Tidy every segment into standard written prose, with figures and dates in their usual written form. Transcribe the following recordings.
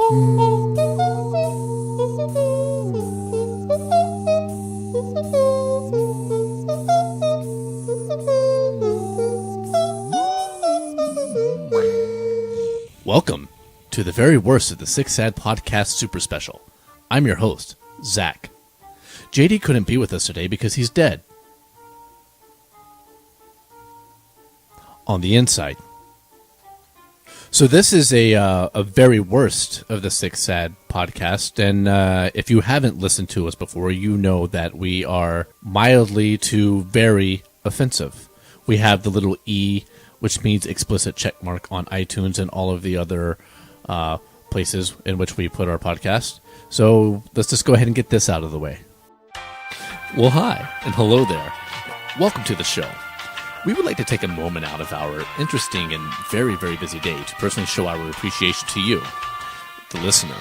Welcome to the very worst of the Six Sad Podcast Super Special. I'm your host, Zach. JD couldn't be with us today because he's dead. On the inside. So this is a very worst of the Six Sad Podcast, and if you haven't listened to us before, you know that we are mildly to very offensive. We have the little E, which means explicit checkmark on iTunes and all of the other places in which we put our podcast. So let's just go ahead and get this out of the way. Well, hi, and hello there. Welcome to the show. We would like to take a moment out of our interesting and very, very busy day to personally show our appreciation to you, the listener.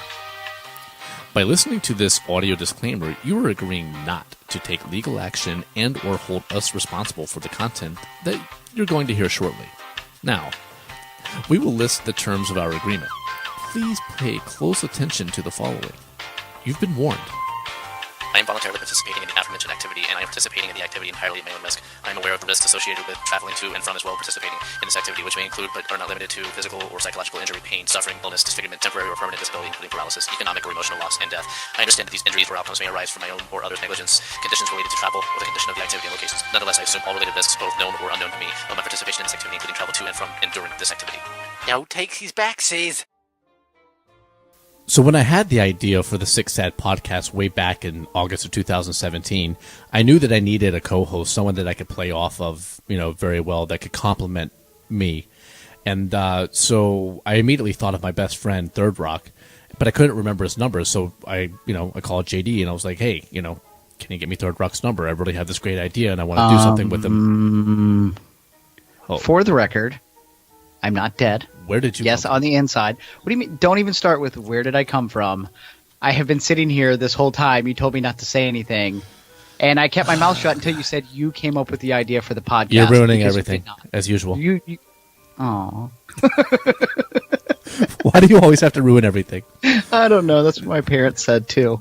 By listening to this audio disclaimer, you are agreeing not to take legal action and or hold us responsible for the content that you're going to hear shortly. Now, we will list the terms of our agreement. Please pay close attention to the following. You've been warned. I am voluntarily participating in the aforementioned activity, and I am participating in the activity entirely at my own risk. I am aware of the risks associated with traveling to and from as well participating in this activity, which may include but are not limited to physical or psychological injury, pain, suffering, illness, disfigurement, temporary or permanent disability, including paralysis, economic or emotional loss, and death. I understand that these injuries or outcomes may arise from my own or others' negligence, conditions related to travel, or the condition of the activity and locations. Nonetheless, I assume all related risks, both known or unknown to me, of my participation in this activity, including travel to and from and during this activity. No takesies backsies. So when I had the idea for the Six Sad Podcast way back in August of 2017, I knew that I needed a co-host, someone that I could play off of, very well, that could complement me. And so I immediately thought of my best friend, Third Rock, but I couldn't remember his number. So I called JD and I was like, hey, can you get me Third Rock's number? I really have this great idea and I want to do something with him. For the record, I'm not dead. Where did you Yes, come on the inside. What do you mean? Don't even start with where did I come from. I have been sitting here this whole time. You told me not to say anything. And I kept my mouth shut until you said you came up with the idea for the podcast. You're ruining everything, as usual. Aw. Why do you always have to ruin everything? I don't know. That's what my parents said, too.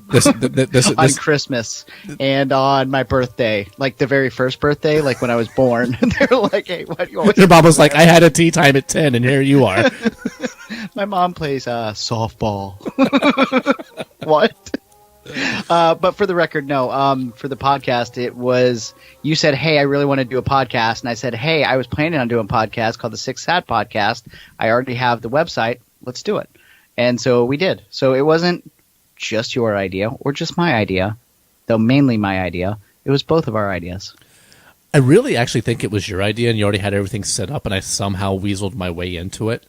On Christmas and on my birthday. Like the very first birthday, like when I was born. They're like, hey, why do you always... Your mom was like, I had a tea time at 10, and here you are. My mom plays softball. What? But for the record, no. For the podcast, it was... You said, hey, I really want to do a podcast. And I said, hey, I was planning on doing a podcast called the Six Sad Podcast. I already have the website. Let's do it. And so we did. So it wasn't just your idea or just my idea, though mainly my idea. It was both of our ideas. I really actually think it was your idea, and you already had everything set up, and I somehow weaseled my way into it.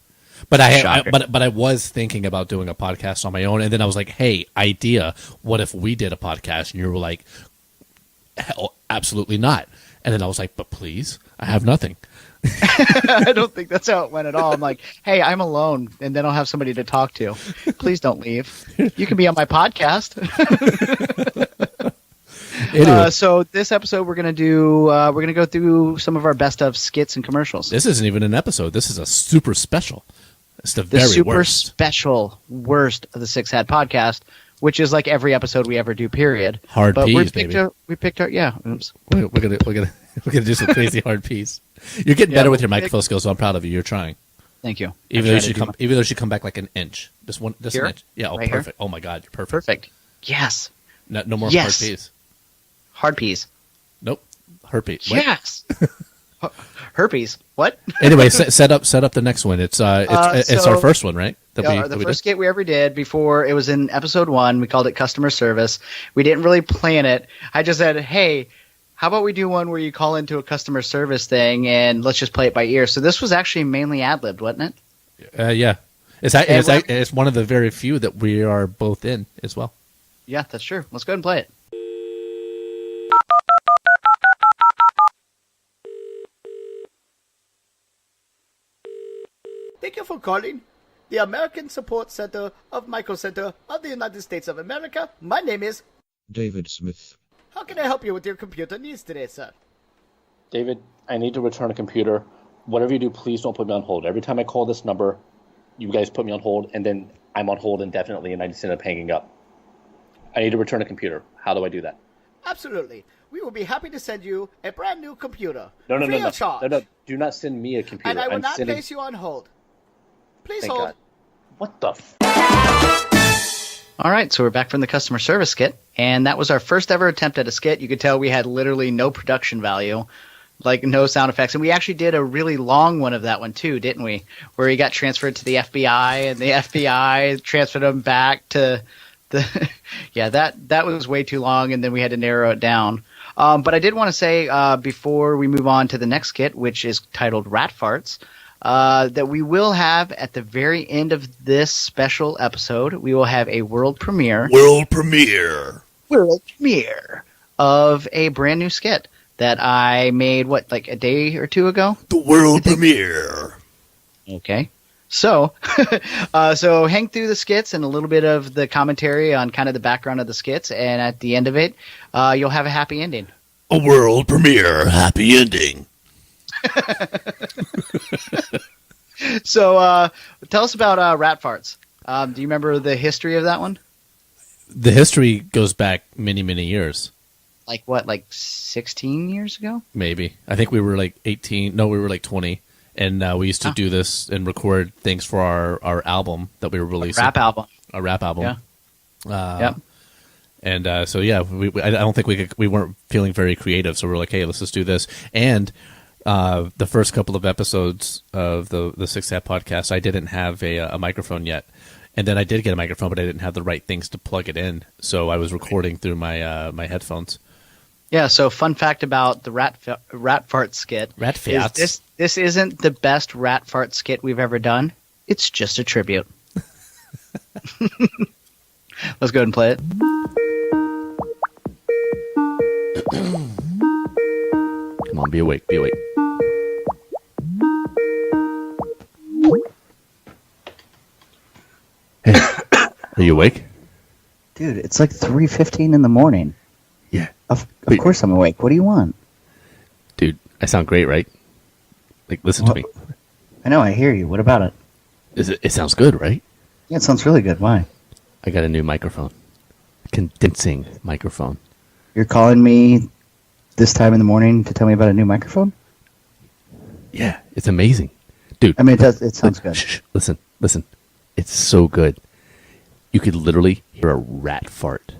But I was thinking about doing a podcast on my own, and then I was like, hey, idea, what if we did a podcast? And you were like, hell, absolutely not. And then I was like, but please, I have nothing. I don't think that's how it went at all. I'm like, hey, I'm alone, and then I'll have somebody to talk to. Please don't leave. You can be on my podcast. Anyway. So this episode we're gonna go through some of our best of skits and commercials. This isn't even an episode. This is a super special. It's the very super worst. Special worst of the Six Sad Podcast, which is like every episode we ever do. Period. Hard peas, baby. We picked our yeah. Oops. We're gonna do some crazy hard peas. You're getting better with your microphone skills, so I'm proud of you. You're trying. Thank you. Even though she come back like an inch. Just an inch. Yeah. Oh, right perfect. Here? Oh my God, you're perfect. Perfect. Yes. No more hard peas. Hard peas. Nope. Herpes. Yes. Herpes. What? Anyway, set up the next one. It's our first one, right? The first skit we ever did before, it was in episode 1. We called it Customer Service. We didn't really plan it. I just said, hey, how about we do one where you call into a customer service thing and let's just play it by ear. So this was actually mainly ad-libbed, wasn't it? Yeah. It's one of the very few that we are both in as well. Yeah, that's true. Let's go ahead and play it. Thank you for calling the American Support Center of Micro Center of the United States of America. My name is David Smith. How can I help you with your computer needs today, sir? David, I need to return a computer. Whatever you do, please don't put me on hold. Every time I call this number, you guys put me on hold, and then I'm on hold indefinitely, and I just end up hanging up. I need to return a computer. How do I do that? Absolutely. We will be happy to send you a brand new computer. No, free of charge. no. Do not send me a computer. And I will I'm not sending... place you on hold. Please Thank hold. God. What the All right, so we're back from the customer service skit, and that was our first ever attempt at a skit. You could tell we had literally no production value, like no sound effects, and we actually did a really long one of that one too, didn't we? Where he got transferred to the FBI, and the FBI transferred him back to the. Yeah, that was way too long, and then we had to narrow it down. But I did want to say before we move on to the next skit, which is titled Rat Farts, that we will have at the very end of this special episode, we will have a world premiere of a brand new skit that I made, like a day or two ago? The world premiere. Okay. So, so hang through the skits and a little bit of the commentary on kind of the background of the skits, and at the end of it, you'll have a happy ending. A world premiere happy ending. So, tell us about Rat Farts. Do you remember the history of that one? The history goes back many, many years. Like what, like 16 years ago? Maybe. I think we were like 18. No, we were like 20. And we used to do this and record things for our album that we were releasing. Rap album. A rap album. Yeah. Yep. And so, yeah, I don't think we weren't feeling very creative. So we were like, hey, let's just do this. And the first couple of episodes of the Six Hat podcast, I didn't have a microphone yet. And then I did get a microphone, but I didn't have the right things to plug it in. So I was recording through my headphones. Yeah, so fun fact about the rat fart skit. Rat farts. This isn't the best rat fart skit we've ever done. It's just a tribute. Let's go ahead and play it. Come on, be awake, be awake. Hey, are you awake? Dude, it's like 3:15 in the morning. Yeah. Of course I'm awake. What do you want? Dude, I sound great, right? Like, listen to me. I know, I hear you. What about it? It sounds good, right? Yeah, it sounds really good. Why? I got a new microphone. Condensing microphone. You're calling me this time in the morning to tell me about a new microphone? Yeah, it's amazing. Dude. I mean, it sounds good. Shh, listen. It's so good. You could literally hear a rat fart.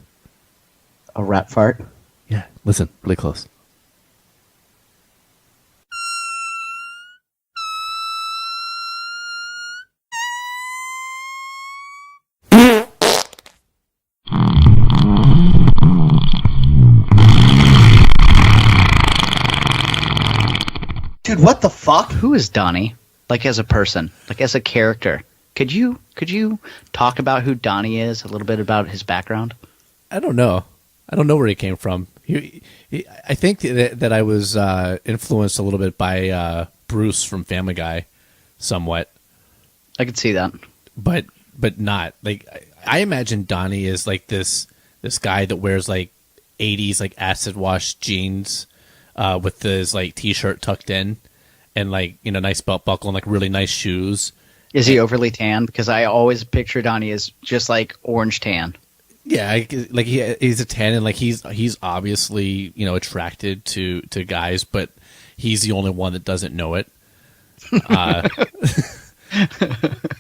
A rat fart? Yeah, listen, really close. Dude, what the fuck? Who is Donnie? Like as a person, like as a character. Could you talk about who Donnie is? A little bit about his background? I don't know where he came from. I think that I was influenced a little bit by Bruce from Family Guy, somewhat. I could see that, but not like I imagine Donnie is like this guy that wears like 80s like acid wash jeans with his like t-shirt tucked in and like nice belt buckle and like really nice shoes. Is he overly tan? Because I always picture Donnie as just like orange tan. Yeah, like he's a tan and like he's obviously attracted to guys, but he's the only one that doesn't know it.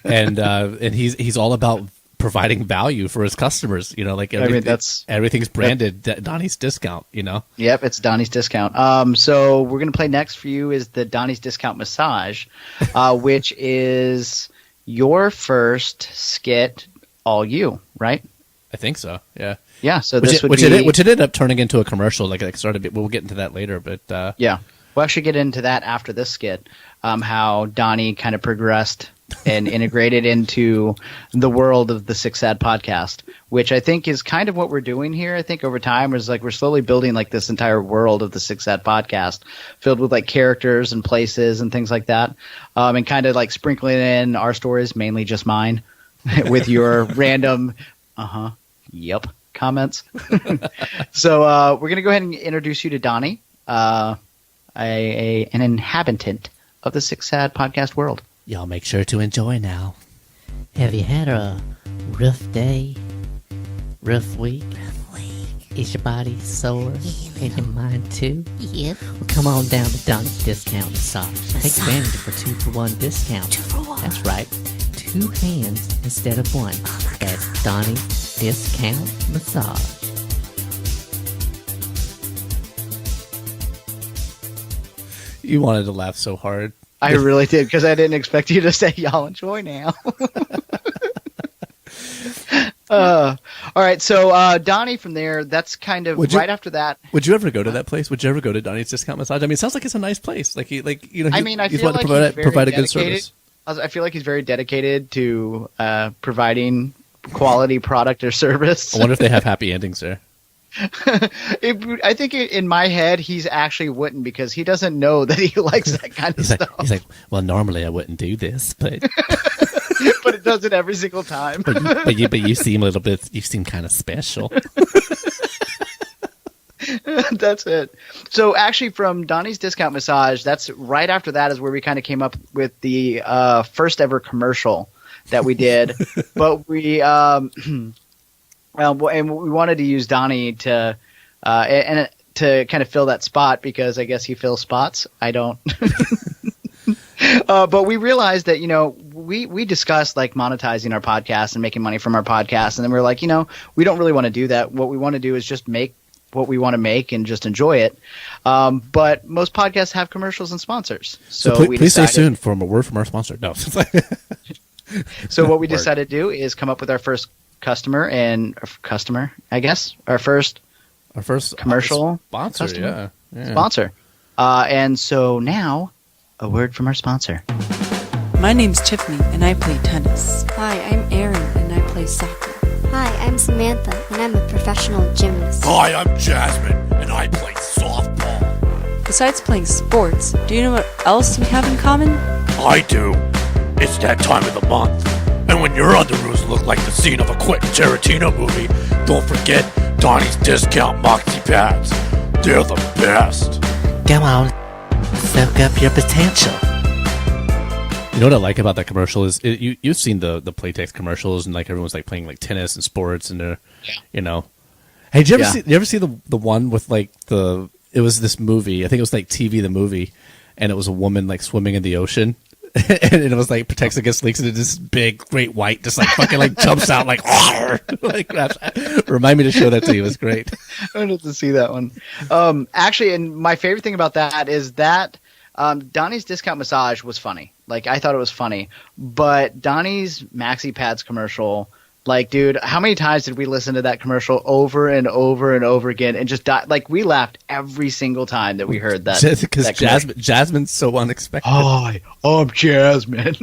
And he's all about providing value for his customers. Like everything's branded Donnie's Discount. Yep, it's Donnie's Discount. So we're gonna play next for you is the Donnie's Discount Massage, which is your first skit, all you, right? I think so. Yeah. Yeah. So which it ended up turning into a commercial. Like it started. We'll get into that later, but yeah, we'll actually get into that after this skit. How Donnie kind of progressed and integrated into the world of the Six Sad podcast, which I think is kind of what we're doing here. I think over time is like we're slowly building like this entire world of the Six Sad podcast filled with like characters and places and things like that. And kind of like sprinkling in our stories, mainly just mine with your random, yep comments. So we're going to go ahead and introduce you to Donnie, an inhabitant of the Six Sad podcast world. Y'all make sure to enjoy now. Have you had a rough day? Rough week? Is your body sore? And your mind too? Yep. Well, come on down to Donnie's Discount Massage. Take advantage of a 2-for-1 discount. 2-for-1. That's right. 2 hands instead of 1. That's Donnie's Discount Massage. You wanted to laugh so hard. I really did, because I didn't expect you to say y'all enjoy now. All right, so Donnie from there, that's kind of after that. Would you ever go to that place? Would you ever go to Donnie's Discount Massage? I mean, it sounds like it's a nice place. I feel like he's provide a good service. I feel like he's very dedicated to providing quality product or service. I wonder if they have happy endings there. I think in my head, he's actually wouldn't, because he doesn't know that he likes that kind of stuff. He's like, well, normally I wouldn't do this, but but it does it every single time. but you seem a little bit. You seem kind of special. That's it. So actually, from Donnie's Discount Massage, that's right after that is where we kind of came up with the first ever commercial that we did. But we and we wanted to use Donnie to to kind of fill that spot, because I guess he fills spots. I don't. But we realized that, we discussed like monetizing our podcast and making money from our podcast. And then we were like, we don't really want to do that. What we want to do is just make what we want to make and just enjoy it. But most podcasts have commercials and sponsors. So please stay tuned for a word from our sponsor. No. So what we decided to do is come up with our first customer, I guess, our first commercial sponsor. Customer? Yeah. Sponsor. And so now, a word from our sponsor. My name's Tiffany, and I play tennis. Hi, I'm Erin, and I play soccer. Hi, I'm Samantha, and I'm a professional gymnast. Hi, I'm Jasmine, and I play softball. Besides playing sports, do you know what else we have in common? I do. It's that time of the month. And when your underoos look like the scene of a Quentin Tarantino movie, don't forget Donnie's Discount Moxie Pads. They're the best. Come on, soak up your potential. You know what I like about that commercial is you've seen the Playtex commercials, and like everyone's like playing like tennis and sports, and they're Hey, did you ever see the one with like it was this movie, I think it was like TV the movie, and it was a woman like swimming in the ocean. And it was like protects against leaks, and this big great white just like fucking like jumps out like like grabs. Remind me to show that to you. It was great. I wanted to see that one. Actually, and my favorite thing about that is that Donnie's Discount Massage was funny. Like, I thought it was funny, but Donnie's Maxi Pads commercial, like, dude, how many times did we listen to that commercial over and over and over again, and just like we laughed every single time that we heard that? Because Jasmine's so unexpected. Hi, I'm Jasmine.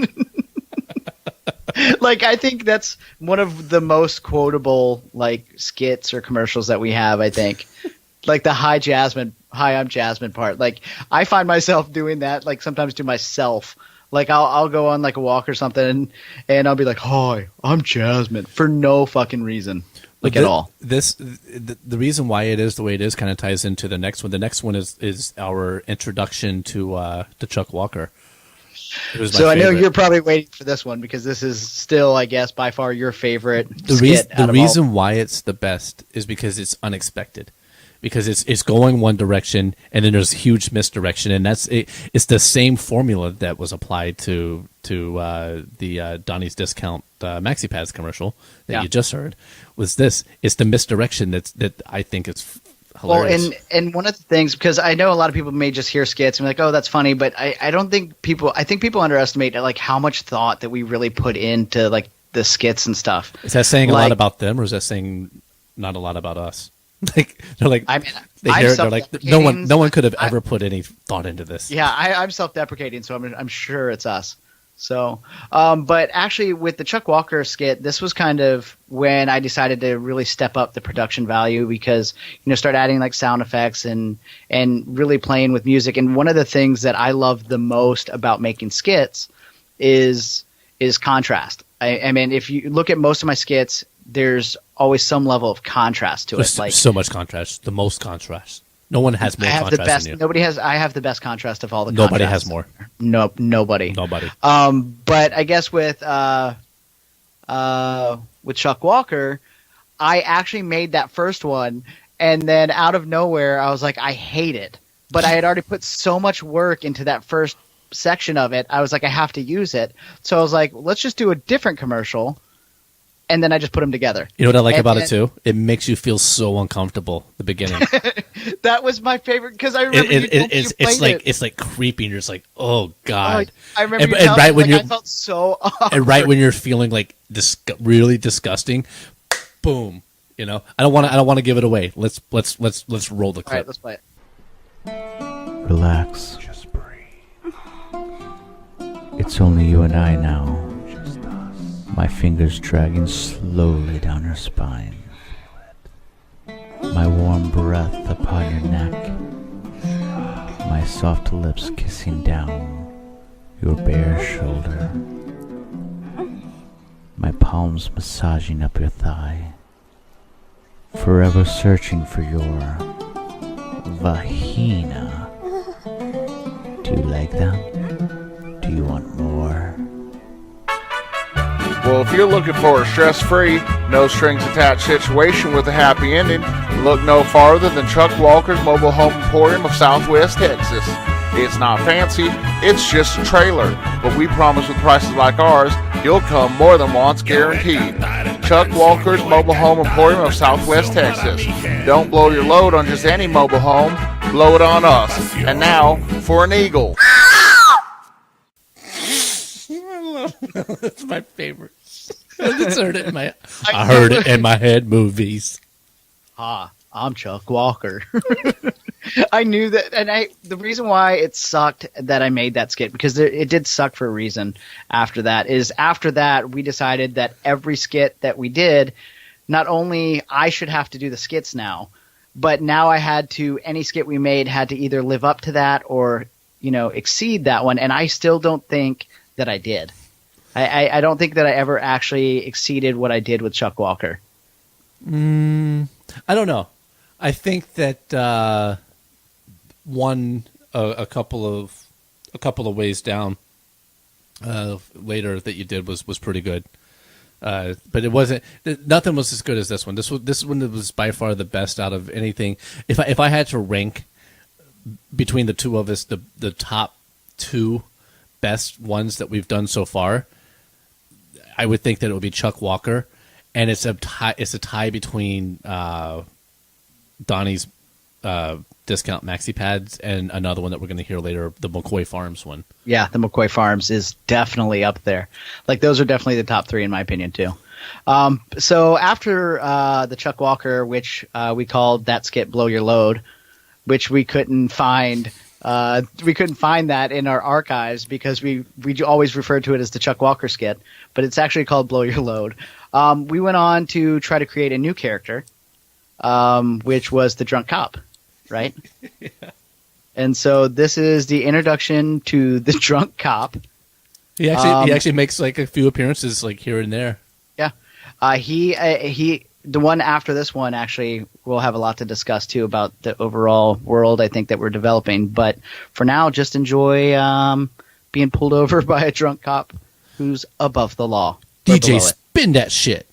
Like, I think that's one of the most quotable like skits or commercials that we have. I think, like the hi I'm Jasmine part. Like, I find myself doing that, like sometimes to myself. Like, I'll go on like a walk or something, and I'll be like, "Hi, I'm Jasmine," for no fucking reason, like at all. The reason why it is the way it is kind of ties into the next one. The next one is our introduction to Chuck Walker. It was my so favorite. I know you're probably waiting for this one, because this is still, I guess, by far your favorite. The reason why it's the best is because it's unexpected. Because it's going one direction, and then there's huge misdirection, and that's it. It's the same formula that was applied to the Donnie's Discount Maxi Pads commercial that you just heard. Was this? It's the misdirection that I think is hilarious. Well, and one of the things, because I know a lot of people may just hear skits and be like, "Oh, that's funny," but I don't think people. I think people underestimate like how much thought that we really put into like the skits and stuff. Is that saying a lot about them, or is that saying not a lot about us? Like, they're like, I mean, they're like, no one could have ever put any thought into this. Yeah, I'm self-deprecating, so I'm sure it's us. So, but actually, with the Chuck Walker skit, this was kind of when I decided to really step up the production value, because start adding like sound effects and really playing with music. And one of the things that I love the most about making skits is contrast. I mean, if you look at most of my skits, there's always some level of contrast to it. There's so much contrast, the most contrast. No one has more contrast than you. Nobody has. I have the best contrast of all the. Nobody has more. No, nobody. Nobody. But I guess with with Chuck Walker, I actually made that first one, and then out of nowhere, I was like, I hate it. But I had already put so much work into that first section of it. I was like, I have to use it. So I was like, let's just do a different commercial. And then I just put them together. You know what I like about it too? It makes you feel so uncomfortable at the beginning. That was my favorite because I remember it's like creepy. And you're just like, oh god. I remember I felt so awkward. And right when you're feeling like really disgusting, boom. You know, I don't want to give it away. Let's roll the clip. All right, let's play it. Relax. Just breathe. It's only you and I now. My fingers dragging slowly down your spine. My warm breath upon your neck. My soft lips kissing down your bare shoulder. My palms massaging up your thigh. Forever searching for your vagina. Do you like that? Do you want more? Well, if you're looking for a stress-free, no-strings-attached situation with a happy ending, look no farther than Chuck Walker's Mobile Home Emporium of Southwest Texas. It's not fancy, it's just a trailer, but we promise with prices like ours, you'll come more than once guaranteed. Chuck Walker's Mobile Home Emporium of Southwest Texas. Don't blow your load on just any mobile home, blow it on us. And now, for an eagle. That's my favorite. I heard it in my head movies. I'm Chuck Walker. I knew that, and the reason why it sucked that I made that skit, because it did suck for a reason after that, is after that we decided that every skit that we did, not only I should have to do the skits now, but now I had to, any skit we made had to either live up to that or, exceed that one, and I still don't think that I did. I don't think that I ever actually exceeded what I did with Chuck Walker. I don't know. I think that one a couple of ways down later that you did was pretty good, but it wasn't. Nothing was as good as this one. This one was by far the best out of anything. If I had to rank between the two of us, the top two best ones that we've done so far, I would think that it would be Chuck Walker, and it's a tie between Donnie's discount maxi pads and another one that we're going to hear later, the McCoy Farms one. Yeah, the McCoy Farms is definitely up there. Like, those are definitely the top three in my opinion too. So after the Chuck Walker, which we called that skit "Blow Your Load," which we couldn't find. We couldn't find that in our archives because we always referred to it as the Chuck Walker skit, but it's actually called "Blow Your Load." We went on to try to create a new character, which was the drunk cop, right? Yeah. And so this is the introduction to the drunk cop. He actually makes like a few appearances like here and there. Yeah, the one after this one, actually, we'll have a lot to discuss, too, about the overall world, I think, that we're developing. But for now, just enjoy being pulled over by a drunk cop who's above the law. DJ, spin that shit.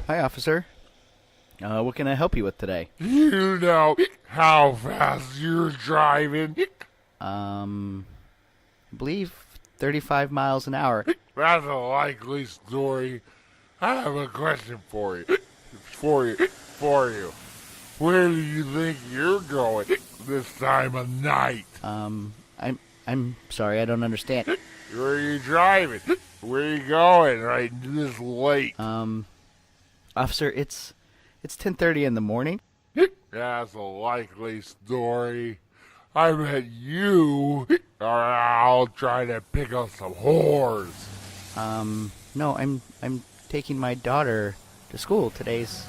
Hi, officer. What can I help you with today? You know how fast you're driving? I believe 35 miles an hour. That's a likely story. I have a question for you. For you. Where do you think you're going this time of night? I'm sorry, I don't understand. Where are you driving? Where are you going right this late? Officer, it's 10:30 in the morning. That's a likely story. I bet you are out trying to pick up some whores. No, I'm taking my daughter to school. Today's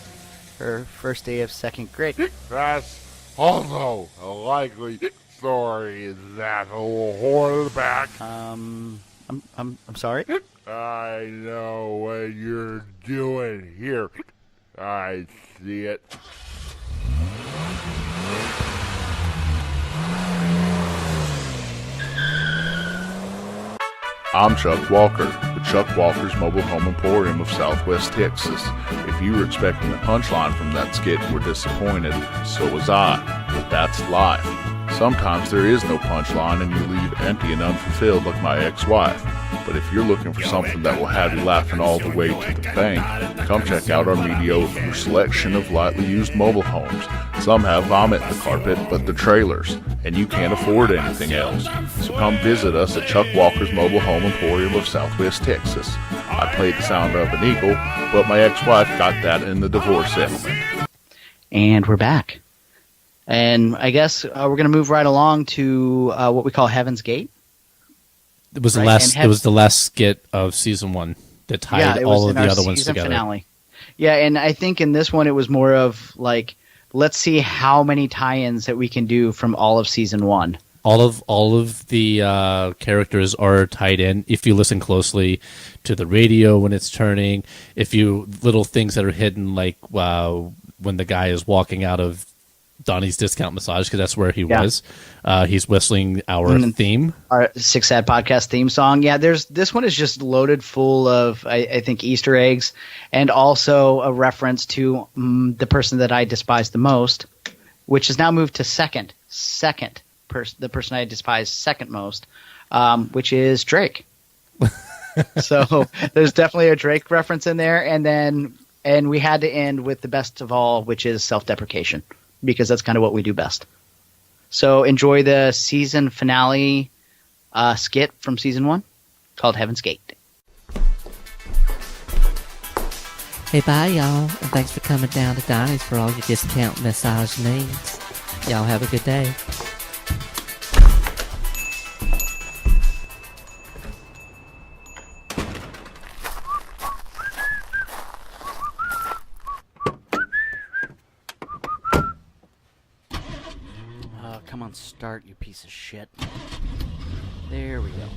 her first day of second grade. That's also a likely story. Is that a little whore in the back? I'm sorry. I know what you're doing here. I see it. I'm Chuck Walker, with Chuck Walker's Mobile Home Emporium of Southwest Texas. If you were expecting a punchline from that skit and were disappointed, so was I. But that's life. Sometimes there is no punchline and you leave empty and unfulfilled like my ex-wife. But if you're looking for something that will have you laughing all the way to the bank, come check out our mediocre selection of lightly used mobile homes. Some have vomit in the carpet, but they're trailers, and you can't afford anything else. So come visit us at Chuck Walker's Mobile Home Emporium of Southwest Texas. I played the sound of an eagle, but my ex-wife got that in the divorce settlement. And we're back. And I guess we're going to move right along to what we call Heaven's Gate. It was the last. It was the last skit of season 1 that tied all of the other ones together. Finale. Yeah, and I think in this one it was more of like, let's see how many tie-ins that we can do from all of season 1. All of the characters are tied in. If you listen closely to the radio when it's turning, if you little things that are hidden, like when the guy is walking out of Donnie's Discount Massage, because that's where he was. He's whistling our theme, our Six Sad Podcast theme song. Yeah, this one is just loaded full of I think Easter eggs, and also a reference to the person that I despise the most, which has now moved to the person I despise second most, which is Drake. So there's definitely a Drake reference in there, and we had to end with the best of all, which is self-deprecation, because that's kind of what we do best. So enjoy the season finale skit from season 1 called Heaven's Gate. Hey, bye, y'all, and thanks for coming down to Donnie's for all your discount massage needs. Y'all have a good day. Come on, start, you piece of shit. There we go.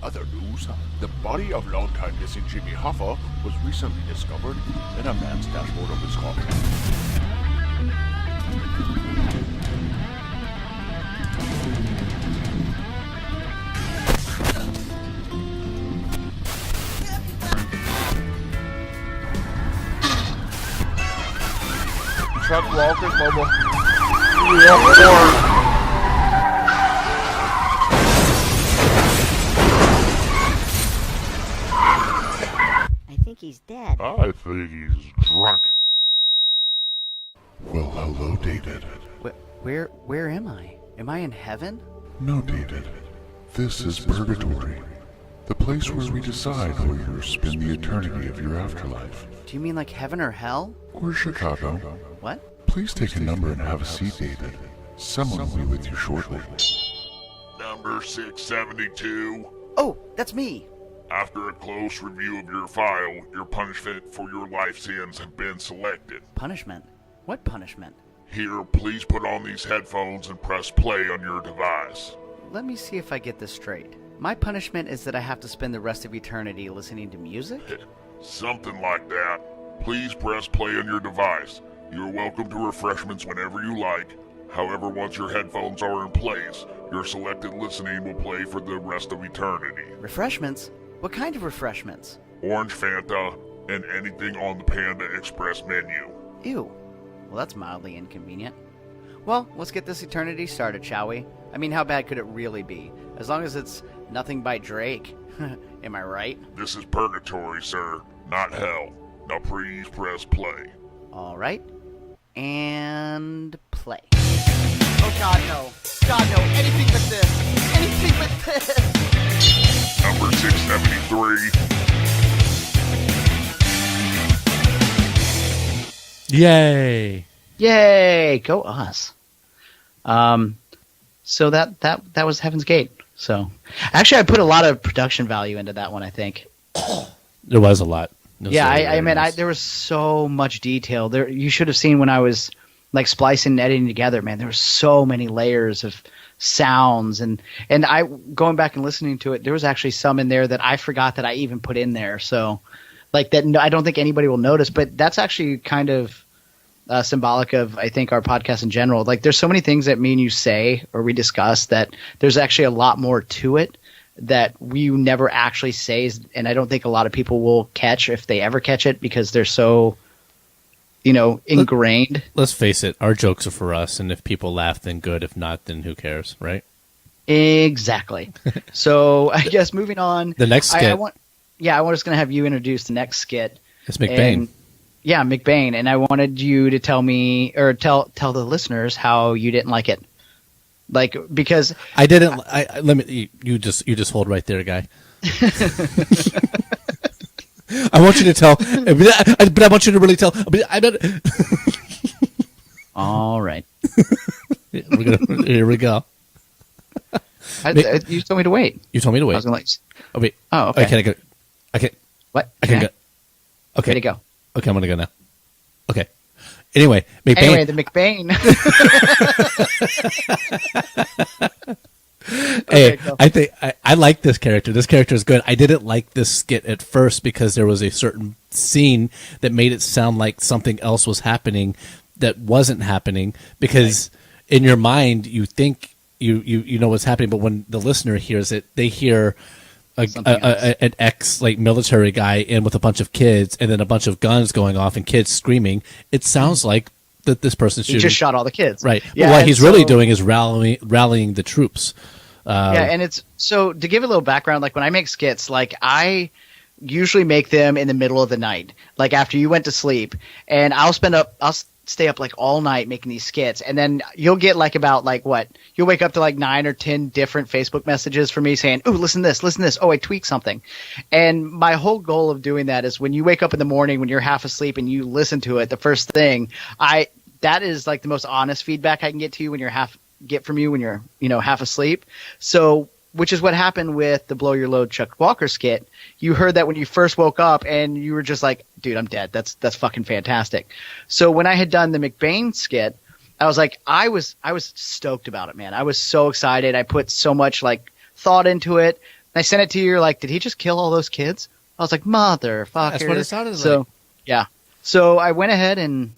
Other news, the body of longtime missing Jimmy Hoffa was recently discovered in a man's dashboard of his car. Chuck Walker's Mobile. I think he's dead. I think he's drunk. Well, hello, David. Where am I? Am I in heaven? No, David. This is purgatory. The place where we decide how you spend the eternity of your afterlife. Do you mean like heaven or hell? Or Chicago. What? Please take a number and have a seat, David. Someone will be with you shortly. Number 672. Oh, that's me. After a close review of your file, your punishment for your life sins have been selected. Punishment? What punishment? Here, please put on these headphones and press play on your device. Let me see if I get this straight. My punishment is that I have to spend the rest of eternity listening to music? Something like that. Please press play on your device. You're welcome to refreshments whenever you like. However, once your headphones are in place, your selected listening will play for the rest of eternity. Refreshments? What kind of refreshments? Orange Fanta and anything on the Panda Express menu. Ew. Well, that's mildly inconvenient. Well, let's get this eternity started, shall we? I mean, how bad could it really be? As long as it's nothing by Drake. Am I right? This is purgatory, sir, not hell. Now please press play. All right. And play. Oh, God, no. God, no. Anything but this. Anything but this. number 673. Yay! Yay! Go us. So that was Heaven's Gate. So actually, I put a lot of production value into that one, I think. There was a lot. Yeah, I mean, there was so much detail. There, you should have seen when I was like splicing and editing together. Man, there were so many layers of sounds, and I going back and listening to it. There was actually some in there that I forgot that I even put in there. So, like that, I don't think anybody will notice. But that's actually kind of symbolic of, I think, our podcast in general. Like, there's so many things that me and you say or we discuss that there's actually a lot more to it that we never actually say, and I don't think a lot of people will catch if they ever catch it because they're so, ingrained. Let's face it, our jokes are for us, and if people laugh, then good. If not, then who cares, right? Exactly. So I guess moving on. The next skit. I was going to have you introduce the next skit. It's McBain. Yeah, McBain, and I wanted you to tell me or tell the listeners how you didn't like it. Like, because I didn't. Let me. You just hold right there, guy. I want you to tell, but I want you to really tell. I don't. All right. Here we go. You told me to wait. You told me to wait. I was gonna oh wait. Oh, okay. Can I go? I can't. What? I can go. Okay. Ready to go. Okay, I'm gonna go now. Okay. Anyway, the McBain. Hey, I think I like this character. This character is good. I didn't like this skit at first because there was a certain scene that made it sound like something else was happening that wasn't happening. Because in your mind, you think you know what's happening, but when the listener hears it, they hear an ex military guy in with a bunch of kids, and then a bunch of guns going off and kids screaming. It sounds like that this person's shooting. He just shot all the kids, right? Yeah, what he's really doing is rallying the troops. And it's so to give a little background. Like when I make skits, like I usually make them in the middle of the night, like after you went to sleep, and I'll stay up like all night making these skits, and then you'll get like about like what you'll wake up to like 9 or 10 different Facebook messages from me saying, "Oh, listen to this. Oh, I tweaked something." And my whole goal of doing that is when you wake up in the morning when you're half asleep and you listen to it, the first thing that is like the most honest feedback I can get to you when you're half asleep. So, which is what happened with the Blow Your Load Chuck Walker skit. You heard that when you first woke up and you were just like, dude, I'm dead. That's fucking fantastic. So when I had done the McBain skit, I was like, I was stoked about it, man. I was so excited. I put so much like thought into it. I sent it to you. You're like, did he just kill all those kids? I was like, motherfucker. That's what it sounded like. So, yeah. So I went ahead and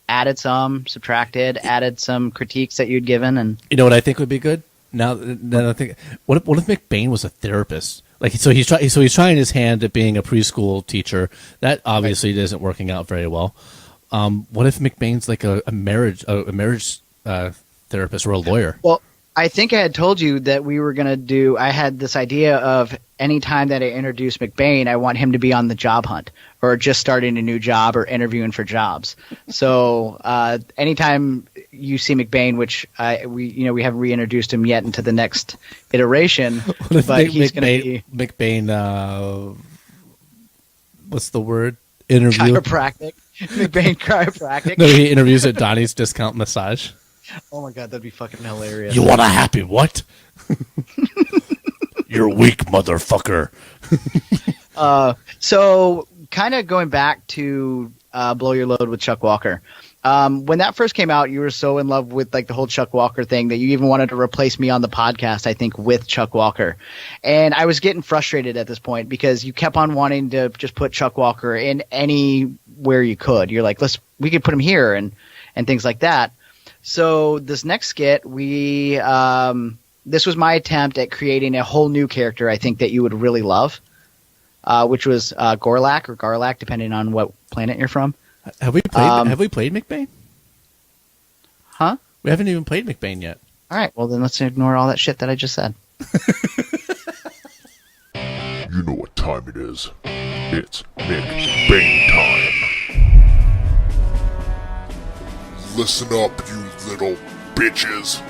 added some, subtracted, added some critiques that you'd given, and you know what I think would be good. Now I think, what if McBain was a therapist? Like, so he's trying his hand at being a preschool teacher. That obviously isn't working out very well. What if McBain's like a marriage therapist or a lawyer? Well, I think I had told you that we were going to do – I had this idea of any time that I introduce McBain, I want him to be on the job hunt or just starting a new job or interviewing for jobs. So anytime you see McBain, which we haven't reintroduced him yet into the next iteration, but he's going to be – McBain what's the word? Interview? Chiropractic. McBain chiropractic. No, he interviews at Donnie's Discount Massage. Oh my god, that'd be fucking hilarious. You want a happy what? You're weak, motherfucker. So kind of going back to Blow Your Load with Chuck Walker. When that first came out, you were so in love with like the whole Chuck Walker thing that you even wanted to replace me on the podcast, I think, with Chuck Walker. And I was getting frustrated at this point because you kept on wanting to just put Chuck Walker in anywhere you could. You're like, we could put him here and things like that. So this next skit, this was my attempt at creating a whole new character I think that you would really love, which was Gorlak or Garlak, depending on what planet you're from. Have we played McBain? Huh? We haven't even played McBain yet. All right, well then let's ignore all that shit that I just said. You know what time it is. It's McBain time. Listen up, you little bitches.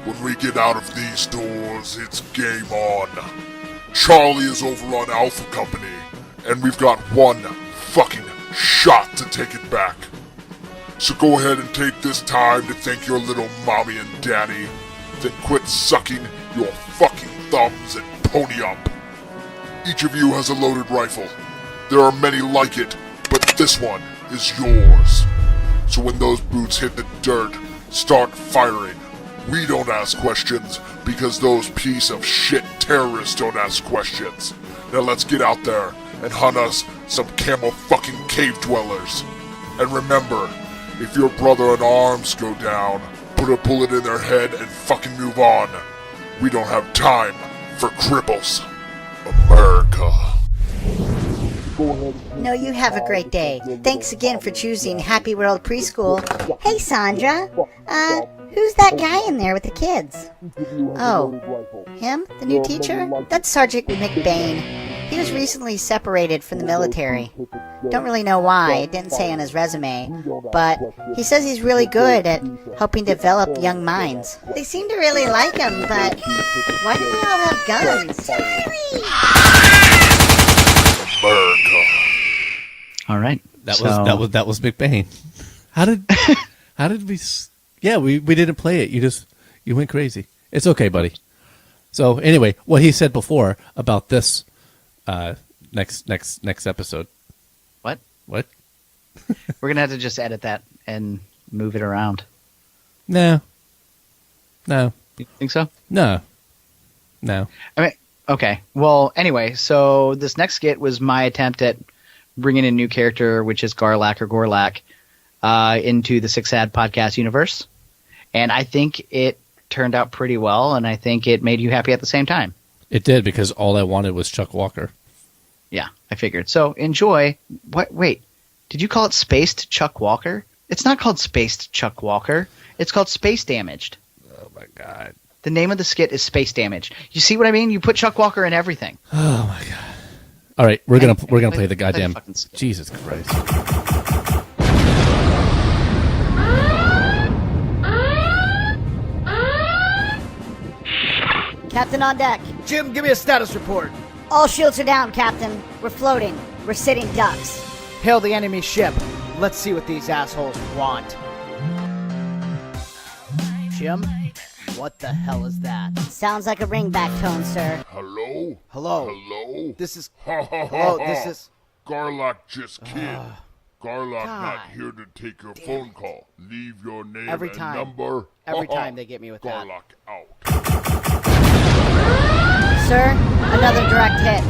When we get out of these doors, it's game on. Charlie is over on Alpha Company, and we've got one fucking shot to take it back. So go ahead and take this time to thank your little mommy and daddy, then quit sucking your fucking thumbs and pony up. Each of you has a loaded rifle. There are many like it, but this one is yours. So when those boots hit the dirt, start firing. We don't ask questions because those piece of shit terrorists don't ask questions. Now let's get out there and hunt us some camel fucking cave dwellers. And remember, if your brother in arms go down, put a bullet in their head and fucking move on. We don't have time for cripples. America. No, you have a great day. Thanks again for choosing Happy World Preschool. Hey, Sandra. Who's that guy in there with the kids? Oh, him? The new teacher? That's Sergeant McBain. He was recently separated from the military. Don't really know why, it didn't say on his resume, but he says he's really good at helping develop young minds. They seem to really like him, but why do they all have guns? America. All right. That was McBain. How did we? Yeah, we didn't play it. You went crazy. It's okay, buddy. So anyway, what he said before about this next episode. What? What? We're gonna have to just edit that and move it around. No. You think so? No. I mean, okay. Well, anyway, so this next skit was my attempt at bringing in a new character, which is Garlac or Gorlak, into the Six Ad podcast universe. And I think it turned out pretty well, and I think it made you happy at the same time. It did, because all I wanted was Chuck Walker. Yeah, I figured. So enjoy. What? Wait, did you call it Spaced Chuck Walker? It's not called Spaced Chuck Walker. It's called Space Damaged. Oh, my God. The name of the skit is Space Damaged. You see what I mean? You put Chuck Walker in everything. Oh, my God. All right, we're gonna play the goddamn... Jesus Christ. Captain on deck. Jim, give me a status report. All shields are down, Captain. We're floating. We're sitting ducks. Hail the enemy ship. Let's see what these assholes want. Jim, what the hell is that? Sounds like a ringback tone, sir. Hello? Hello? This is... Hello, this is... Garlac just kid. Garlac not here to take your phone call. Leave your name and number. Every time they get me with that. Garlac out. Sir, another direct hit.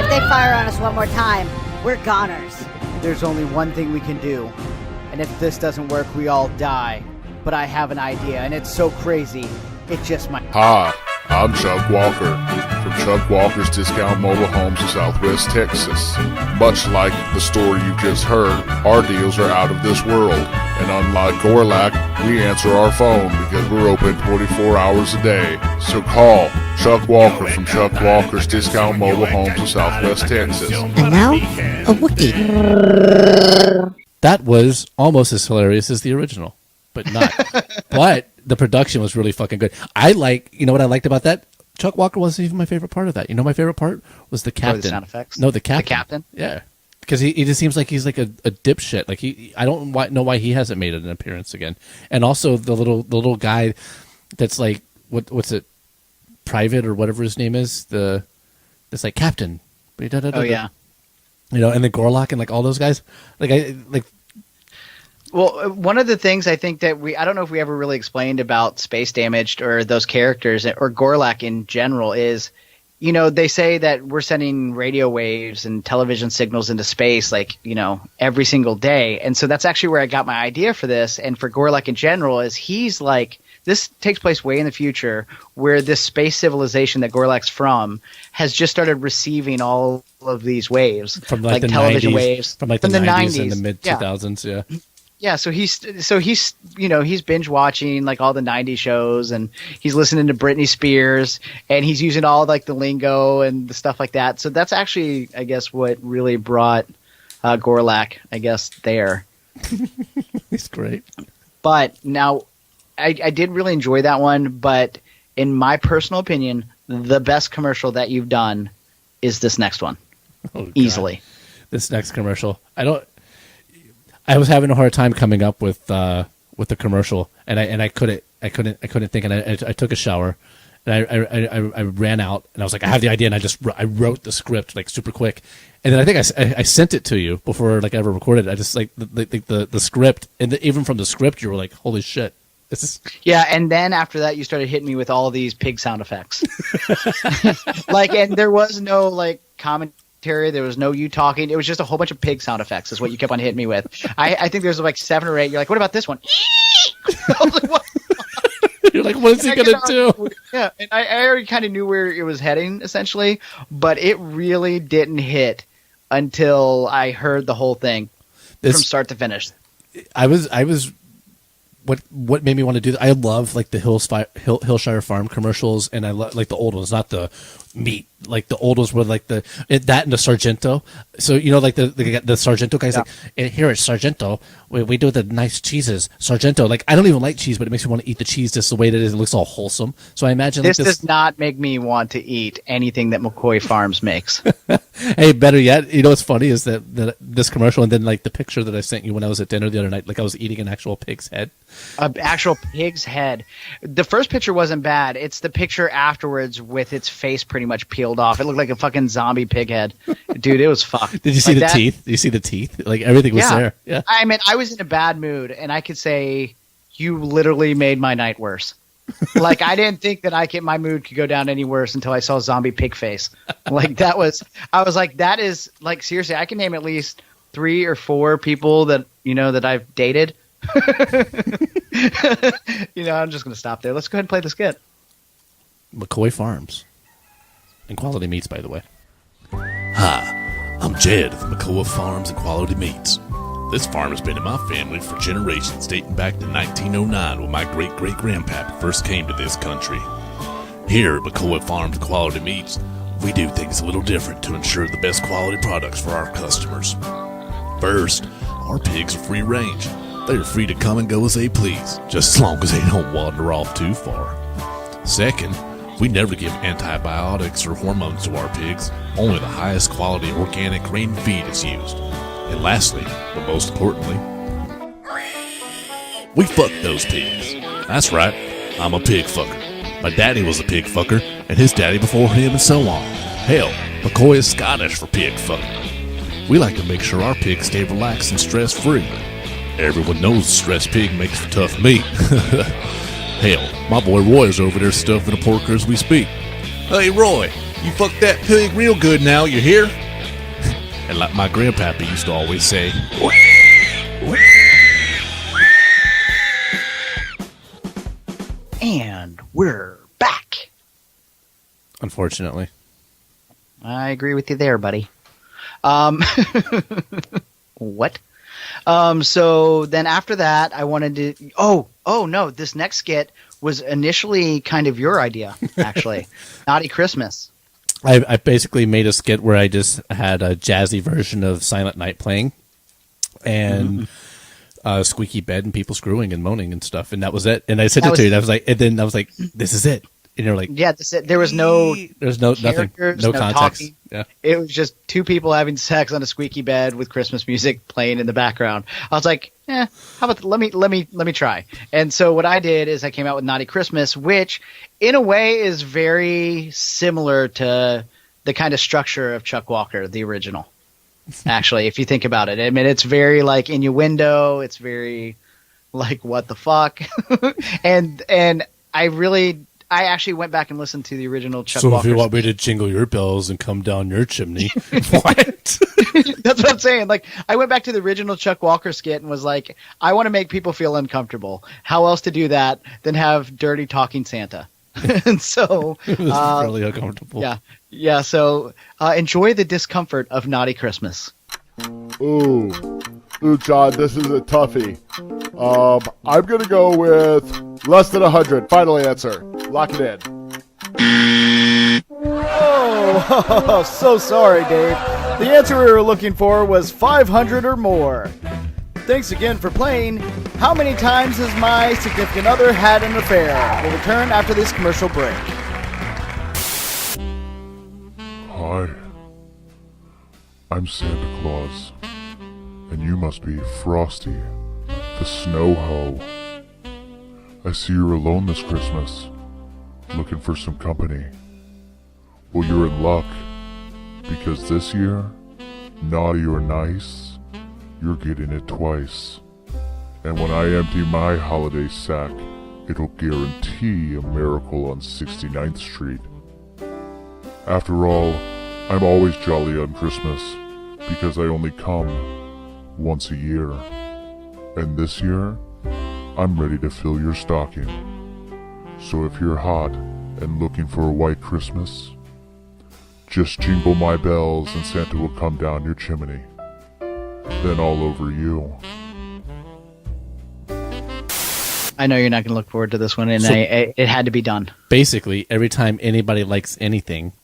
If they fire on us one more time, we're goners. There's only one thing we can do. And if this doesn't work, we all die. But I have an idea, and it's so crazy, it just might... Hi, I'm Chuck Walker from Chuck Walker's Discount Mobile Homes in Southwest Texas. Much like the story you just heard, our deals are out of this world. And unlike Gorlac, we answer our phone because we're open 24 hours a day. So call Chuck Walker from Chuck Walker's Discount Mobile Homes in Southwest Texas. And now, a Wookiee. That was almost as hilarious as the original, but not. But the production was really fucking good. You know what I liked about that? Chuck Walker wasn't even my favorite part of that. You know, my favorite part was the captain. The sound effects? No, the captain. The captain? Yeah. Because he just seems like he's like a dipshit. Like I don't know why he hasn't made an appearance again. And also the little guy that's like what's it, Private or whatever his name is. It's like Captain. Oh yeah. You know, and the Gorlak and like all those guys. Well, one of the things I think that I don't know if we ever really explained about Space Damaged or those characters or Gorlak in general is, you know, they say that we're sending radio waves and television signals into space, like, you know, every single day. And so that's actually where I got my idea for this. And for Gorlak in general is he's like, this takes place way in the future where this space civilization that Gorlak's from has just started receiving all of these waves. From like the television 90s, waves. From like the 90s and the mid 2000s, yeah. Yeah, so he's you know, he's binge watching like all the 90s shows and he's listening to Britney Spears and he's using all like the lingo and the stuff like that. So that's actually, I guess, what really brought Gorlak, I guess, there. He's great. But now I did really enjoy that one, but in my personal opinion, the best commercial that you've done is this next one. Oh, God. Easily. This next commercial. I was having a hard time coming up with the commercial, and I couldn't think, and I took a shower, and I ran out, and I was like, I have the idea, and I wrote the script like super quick, and then I think I sent it to you before like I ever recorded it. I just like the script, and even from the script, you were like, holy shit. Yeah, and then after that, you started hitting me with all these pig sound effects. And there was no like commentary. There was no you talking. It was just a whole bunch of pig sound effects. Is what you kept on hitting me with. I think there's like 7 or 8. You're like, what about this one? I was like, what? You're like, what is he gonna do? Yeah, and I already kind of knew where it was heading essentially, but it really didn't hit until I heard the whole thing from start to finish. I was. What made me want to do that? I love like the Hillshire Farm commercials, and I love like the old ones, not the meat. Like the old ones were like that and the Sargento. So like the Sargento guys, like, and here at Sargento, we do the nice cheeses. Sargento, like I don't even like cheese, but it makes me want to eat the cheese just the way it is. It looks all wholesome. So I imagine this does not make me want to eat anything that McCoy Farms makes. Hey, better yet, what's funny is that this commercial, and then like the picture that I sent you when I was at dinner the other night, like I was eating an actual pig's head. An actual pig's head. The first picture wasn't bad. It's the picture afterwards with its face pretty much peeled off. It looked like a fucking zombie pig head. Dude, it was fucked. Did you see the teeth? Did you see the teeth? Like everything was there. Yeah. I mean, I was in a bad mood, and I could say you literally made my night worse. Like I didn't think that my mood could go down any worse until I saw zombie pig face. Like I was like, that is like seriously, I can name at least 3 or 4 people that that I've dated. I'm just gonna stop there. Let's go ahead and play the skit. McCoy Farms and Quality Meats, by the way. Hi, I'm Jed of McCoy Farms and Quality Meats. This farm has been in my family for generations, dating back to 1909 when my great-great-grandpap first came to this country. Here at McCoy Farms and Quality Meats, we do things a little different to ensure the best quality products for our customers. First, our pigs are free range. They are free to come and go as they please, just as long as they don't wander off too far. Second, we never give antibiotics or hormones to our pigs. Only the highest quality organic grain feed is used. And lastly, but most importantly, we fuck those pigs. That's right, I'm a pig fucker. My daddy was a pig fucker, and his daddy before him, and so on. Hell, McCoy is Scottish for pig fucker. We like to make sure our pigs stay relaxed and stress-free. Everyone knows a stressed pig makes for tough meat. Hell, my boy Roy is over there stuffing a porker as we speak. Hey Roy, you fucked that pig real good now, you hear? And like my grandpappy used to always say, and we're back. Unfortunately. I agree with you there, buddy. What? So then after that, I wanted to. Oh no! This next skit was initially kind of your idea, actually. Naughty Christmas. I basically made a skit where I just had a jazzy version of Silent Night playing, and a squeaky bed and people screwing and moaning and stuff, and that was it. And I sent it to you. And I was like, "This is it." And you're like, "Yeah, this is it." There was no nothing, no context. Talking. Yeah, it was just 2 people having sex on a squeaky bed with Christmas music playing in the background. I was like, how about let me try. And so what I did is I came out with Naughty Christmas, which in a way is very similar to the kind of structure of Chuck Walker, the original. Actually, if you think about it, I mean, it's very like innuendo. It's very like what the fuck, and I actually went back and listened to the original Chuck Walker. So if you want me to jingle your bells and come down your chimney, what? That's what I'm saying. Like, I went back to the original Chuck Walker skit and was like, I want to make people feel uncomfortable. How else to do that than have dirty talking Santa? And so it was really uncomfortable. Yeah. So enjoy the discomfort of Naughty Christmas. Ooh, John, this is a toughie. I'm gonna go with less than 100. Final answer. Lock it in. Oh, so sorry, Dave. The answer we were looking for was 500 or more. Thanks again for playing. How many times has my significant other had an affair? We'll return after this commercial break. Hi. I'm Santa Claus, and you must be Frosty, the snow hoe. I see you're alone this Christmas, looking for some company. Well, you're in luck, because this year, naughty or nice, you're getting it twice. And when I empty my holiday sack, it'll guarantee a miracle on 69th Street. After all, I'm always jolly on Christmas, because I only come once a year. And this year, I'm ready to fill your stocking. So if you're hot and looking for a white Christmas, just jingle my bells and Santa will come down your chimney. Then all over you. I know you're not going to look forward to this one, and So- it had to be done. Basically, every time anybody likes anything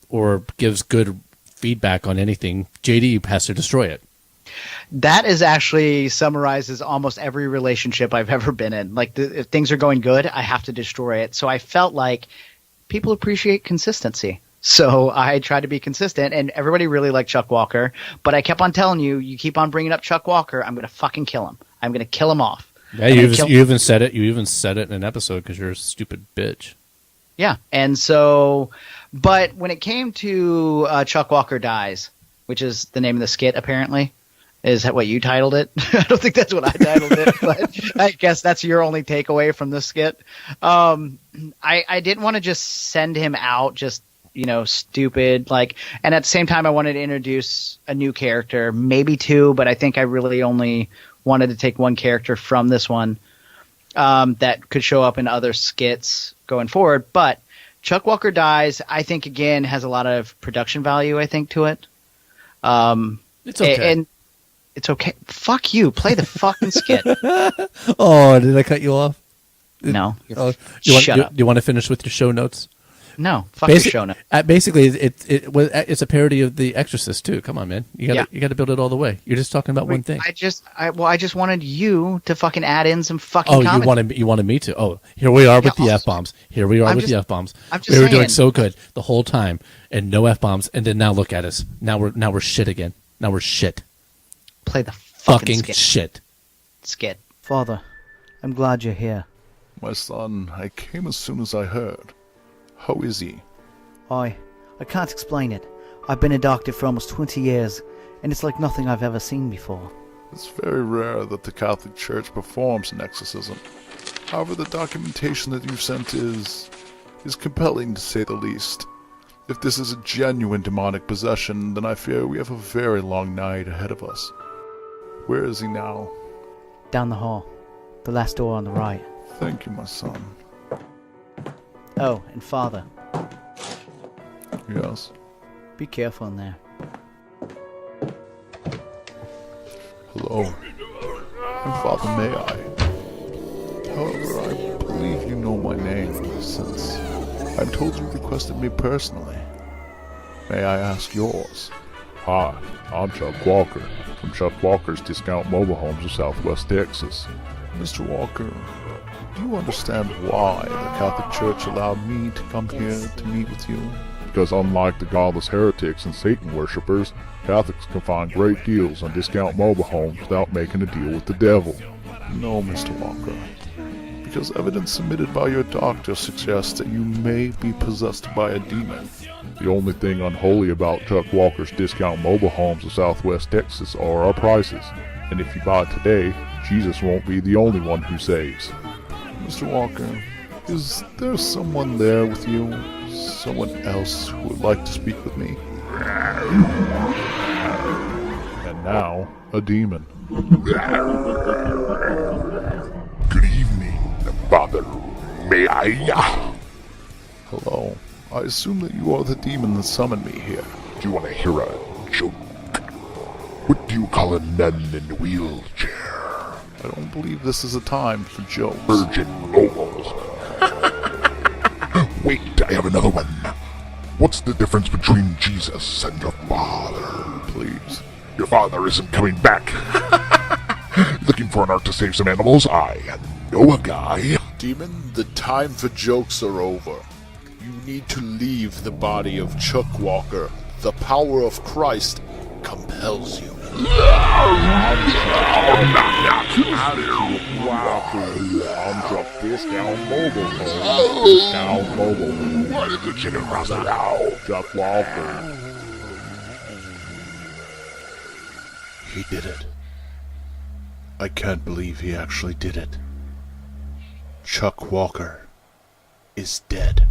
or gives good feedback on anything, JD has to destroy it. That is actually summarizes almost every relationship I've ever been in. Like, if things are going good, I have to destroy it. So I felt like people appreciate consistency. So I tried to be consistent, and everybody really liked Chuck Walker. But I kept on telling you, you keep on bringing up Chuck Walker, I'm going to fucking kill him. I'm going to kill him off. Yeah, you even said it. You even said it in an episode because you're a stupid bitch. Yeah, and so, but when it came to Chuck Walker Dies, which is the name of the skit, apparently, is that what you titled it? I don't think that's what I titled it, but I guess that's your only takeaway from the skit. I didn't want to just send him out just, stupid, and at the same time I wanted to introduce a new character, maybe two, but I think I really only wanted to take one character from this one that could show up in other skits going forward. But Chuck Walker Dies, I think, again, has a lot of production value, I think, to it. It's okay. And it's okay. Fuck you. Play the fucking skit. Oh, did I cut you off? No. Shut up. Do you want to finish with your show notes? No. Fuck your show notes. Basically, it's a parody of The Exorcist, too. Come on, man. You got to build it all the way. You're just talking about one thing. I just wanted you to fucking add in some fucking comedy. You wanted me to. Oh, here we are with the F-bombs. Here we are with the F-bombs. We were doing so good the whole time, and no F-bombs, and then now look at us. Now we're shit again. Now we're shit. Play the fucking shit. Skit. Father, I'm glad you're here. My son, I came as soon as I heard. How is he? I can't explain it. I've been a doctor for almost 20 years, and it's like nothing I've ever seen before. It's very rare that the Catholic Church performs an exorcism. However, the documentation that you've sent is compelling, to say the least. If this is a genuine demonic possession, then I fear we have a very long night ahead of us. Where is he now? Down the hall. The last door on the right. Thank you, my son. Oh, and Father. Yes? Be careful in there. Hello. And Father, may I? However, I believe you know my name, since I'm told you requested me personally. May I ask yours? Hi, I'm Chuck Walker, from Chuck Walker's Discount Mobile Homes of Southwest Texas. Mr. Walker, do you understand why the Catholic Church allowed me to come here to meet with you? Because unlike the godless heretics and Satan worshippers, Catholics can find great deals on discount mobile homes without making a deal with the devil. No, Mr. Walker. Because evidence submitted by your doctor suggests that you may be possessed by a demon. The only thing unholy about Chuck Walker's Discount Mobile Homes of Southwest Texas are our prices. And if you buy today, Jesus won't be the only one who saves. Mr. Walker, is there someone there with you? Someone else who would like to speak with me? And now, a demon. Good evening, Father. May I? Hello. I assume that you are the demon that summoned me here. Do you want to hear a joke? What do you call a nun in a wheelchair? I don't believe this is a time for jokes. Virgin moguls. Wait, I have another one. What's the difference between Jesus and your father? Please. Your father isn't coming back. Looking for an ark to save some animals? I know a guy. Demon, the time for jokes are over. You need to leave the body of Chuck Walker The power of Christ compels you. I'm just discount mobile phone. Discount mobile. What is the chicken pasta now? Just waffle. He did it. I can't believe he actually did it. Chuck Walker is dead.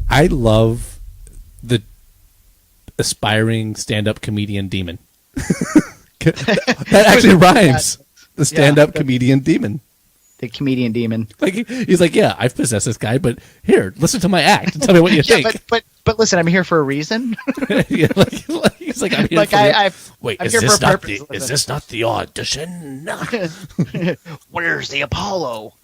I love the aspiring stand-up comedian demon. That actually rhymes. The stand-up comedian demon. The comedian demon. Like he's like, yeah, I've possessed this guy, but here, listen to my act and tell me what you think. But listen, I'm here for a reason. Yeah, he's like, I'm here like for wait, I'm is here this for a not purpose. is this not the audition? Where's the Apollo?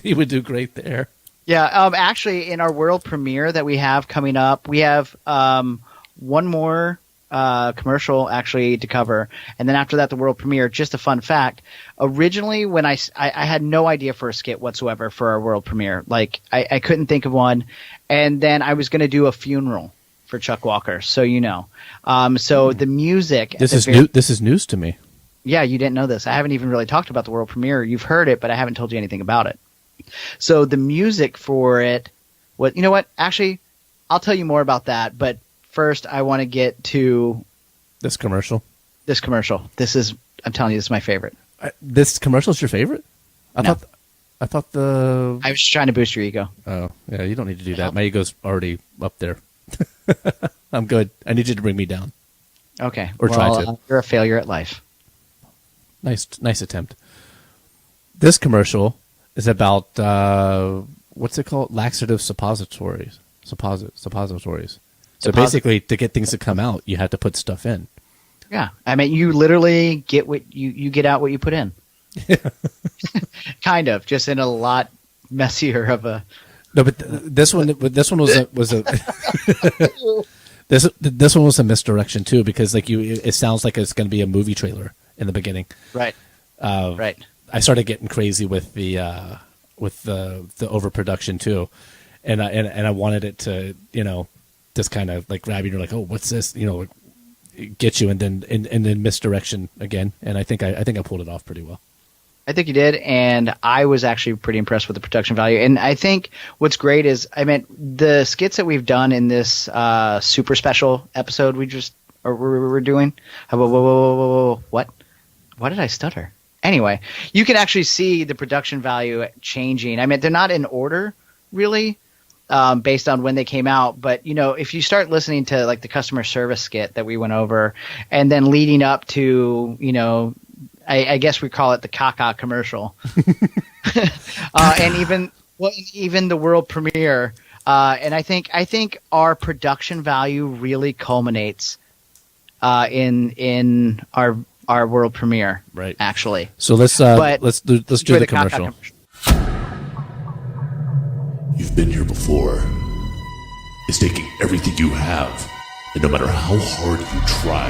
He would do great there. Yeah, actually, in our world premiere that we have coming up, we have one more commercial actually to cover, and then after that, the world premiere. Just a fun fact: originally, when I had no idea for a skit whatsoever for our world premiere, like I couldn't think of one, and then I was going to do a funeral for Chuck Walker, so you know. So the music. This is new. This is news to me. Yeah, you didn't know this. I haven't even really talked about the world premiere. You've heard it, but I haven't told you anything about it. So the music for it, you know what? Actually, I'll tell you more about that. But first, I want to get to this commercial. This commercial. I'm telling you, this is my favorite. This commercial is your favorite? I thought the. I was just trying to boost your ego. Oh, yeah. You don't need to do that. My ego's already up there. I'm good. I need you to bring me down. Okay. Or try to. You're a failure at life. Nice attempt. This commercial is about what's it called? Laxative suppositories. Suppositories. So basically, to get things to come out, you have to put stuff in. Yeah, I mean, you literally get what you get out what you put in. Kind of, just in a lot messier of a. No, but this one was a this one was a misdirection too, because like it sounds like it's going to be a movie trailer in the beginning. Right. Right. I started getting crazy with the overproduction too, and I wanted it to just kind of like grab you. You're like, oh, what's this? Get you, and then misdirection again. And I think I pulled it off pretty well. I think you did, and I was actually pretty impressed with the production value. And I think what's great is, the skits that we've done in this super special episode we're doing. Whoa, what? Why did I stutter? Anyway, you can actually see the production value changing. I mean, they're not in order, really, based on when they came out. But, if you start listening to, like, the customer service skit that we went over, and then leading up to, I guess we call it the caca commercial. And even the world premiere. And I think our production value really culminates in our world premiere, right? Actually, so let's do the commercial. You've been here before. It's taking everything you have, and no matter how hard you try,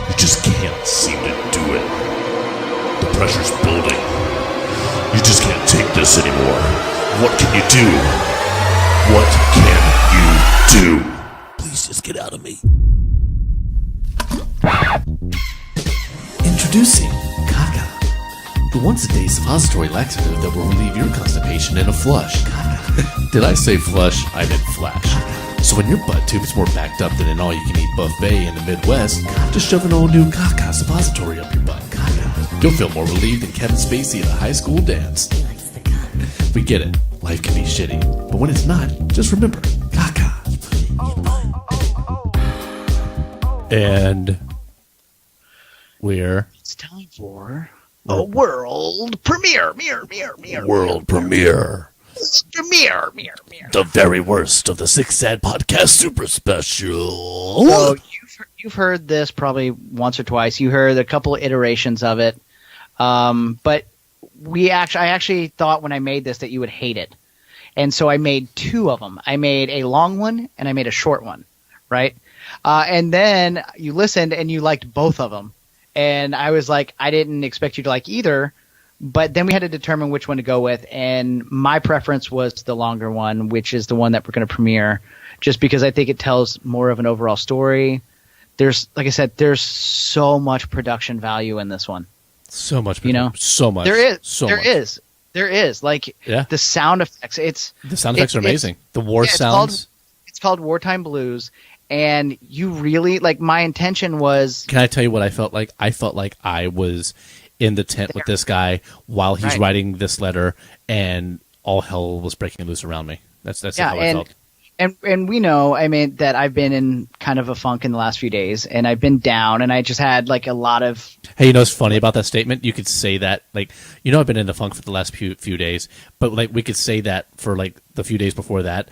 you just can't seem to do it. The pressure's building. You just can't take this anymore. What can you do? What can you do? Please just get out of me. Introducing Caca, the once-a-day suppository laxative that will relieve your constipation in a flush. Did I say flush? I meant flash. So when your butt tube is more backed up than an all-you-can-eat buffet in the Midwest, just shove an all-new Caca suppository up your butt. You'll feel more relieved than Kevin Spacey at a high school dance. We get it. Life can be shitty. But when it's not, just remember, Caca. And it's time for a world premiere. World premiere. The very worst of the Six Sad Podcast Super Special. So you've heard this probably once or twice. You heard a couple of iterations of it, but I actually thought when I made this that you would hate it, and so I made two of them. I made a long one and I made a short one, right? And then you listened and you liked both of them. And I was like, I didn't expect you to like either, but then we had to determine which one to go with. And my preference was the longer one, which is the one that we're going to premiere just because I think it tells more of an overall story. There's, like I said, there's so much production value in this one. So much, so much. There is. Like the sound effects. The sound effects are amazing. The war sounds. It's called Wartime Blues, and you really like. My intention was. Can I tell you what I felt like? I felt like I was in the tent with this guy while he's writing this letter, and all hell was breaking loose around me. That's how I felt. And we know, I mean, that I've been in kind of a funk in the last few days, and I've been down, and I just had like a lot of. Hey, you know what's funny about that statement? You could say that, like, I've been in a funk for the last few days, but like we could say that for like the few days before that,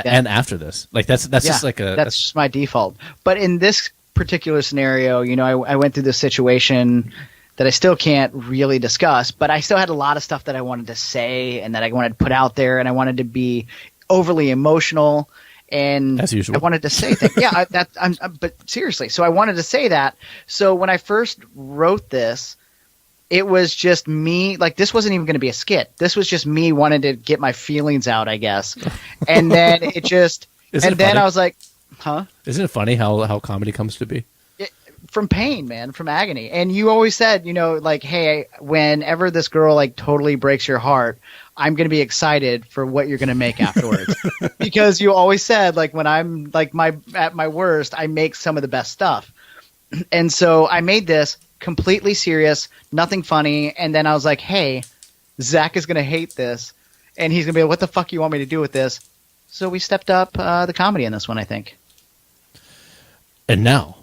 and after this. Like that's just like that's just my default. But in this particular scenario, I went through this situation that I still can't really discuss, but I still had a lot of stuff that I wanted to say and that I wanted to put out there, and I wanted to be overly emotional, and as usual. I wanted to say things. Yeah, but seriously, so I wanted to say that. So when I first wrote this, it was just me. Like, this wasn't even going to be a skit. This was just me wanting to get my feelings out, I guess. And then it just, I was like, huh? Isn't it funny how comedy comes to be? From pain, man, from agony. And you always said, like, hey, whenever this girl like totally breaks your heart, I'm going to be excited for what you're going to make afterwards. Because you always said, like, when I'm like at my worst, I make some of the best stuff. And so I made this completely serious, nothing funny. And then I was like, hey, Zach is going to hate this. And he's going to be like, what the fuck you want me to do with this? So we stepped up the comedy in this one, I think. And now,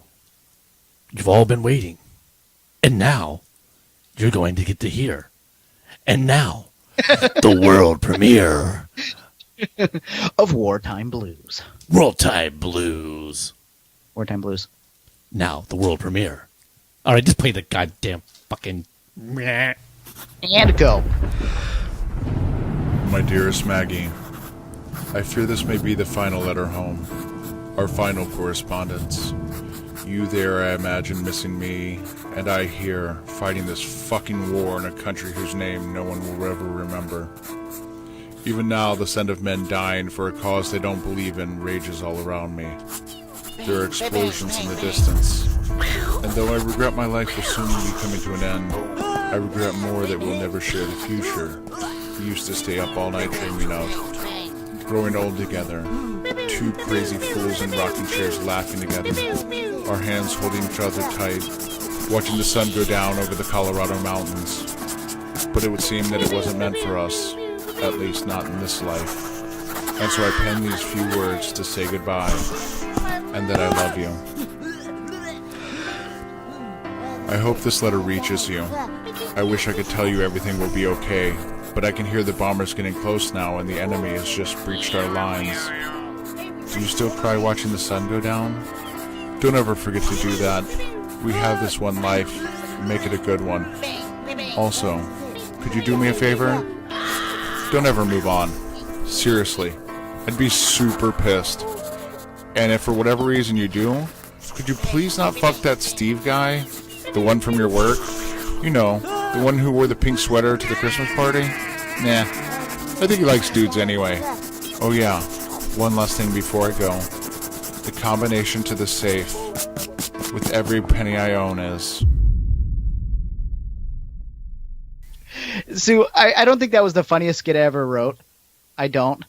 you've all been waiting. And now, you're going to get to hear. And now, the world premiere of Wartime Blues. Wartime Blues. Wartime Blues. Now, the world premiere. All right, just play the goddamn fucking... And go. My dearest Maggie, I fear this may be the final letter home. Our final correspondence. You there, I imagine, missing me, and I here, fighting this fucking war in a country whose name no one will ever remember. Even now, the scent of men dying for a cause they don't believe in rages all around me. There are explosions in the distance. And though I regret my life will soon be coming to an end, I regret more that we'll never share the future we used to stay up all night dreaming of. Growing old together, two crazy fools in rocking chairs laughing together, our hands holding each other tight, watching the sun go down over the Colorado mountains. But it would seem that it wasn't meant for us, at least not in this life. And so I pen these few words to say goodbye, and that I love you. I hope this letter reaches you. I wish I could tell you everything will be okay, but I can hear the bombers getting close now and the enemy has just breached our lines. Do you still cry watching the sun go down? Don't ever forget to do that. We have this one life. Make it a good one. Also, could you do me a favor? Don't ever move on. Seriously. I'd be super pissed. And if for whatever reason you do, could you please not fuck that Steve guy? The one from your work? You know, the one who wore the pink sweater to the Christmas party? Nah. I think he likes dudes anyway. Oh yeah, one last thing before I go. The combination to the safe with every penny I own is... So I don't think that was the funniest skit I ever wrote. I don't.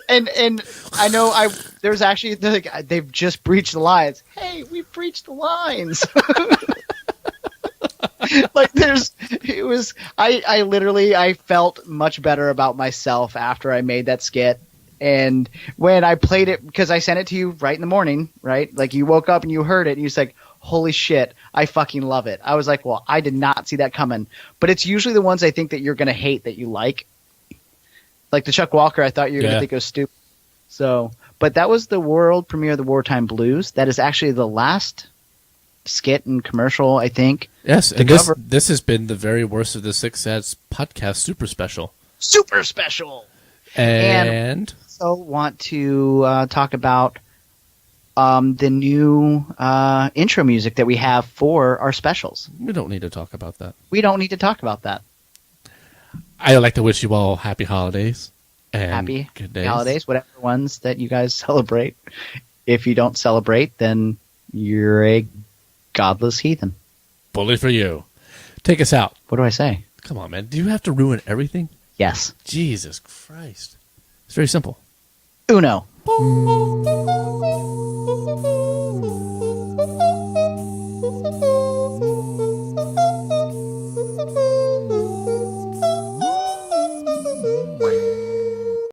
And I know there's actually they've just breached the lines. Hey, we breached the lines. I felt much better about myself after I made that skit. And when I played it, because I sent it to you right in the morning, right? Like, you woke up and you heard it and you was like, holy shit, I fucking love it. I was like, well, I did not see that coming. But it's usually the ones I think that you're going to hate that you like. Like the Chuck Walker, I thought you were going to think it was stupid. So, but that was the world premiere of the Wartime Blues. That is actually the last skit and commercial, I think. Yes, and this has been the very worst of the Six Sats podcast super special. Super special! And also want to talk about the new intro music that we have for our specials. We don't need to talk about that. We don't need to talk about that. I would like to wish you all happy holidays. And happy good days. holidays, whatever ones that you guys celebrate. If you don't celebrate, then you're a godless heathen. Bully for you. Take us out. What do I say? Come on, man. Do you have to ruin everything? Yes. Jesus Christ. It's very simple. Uno.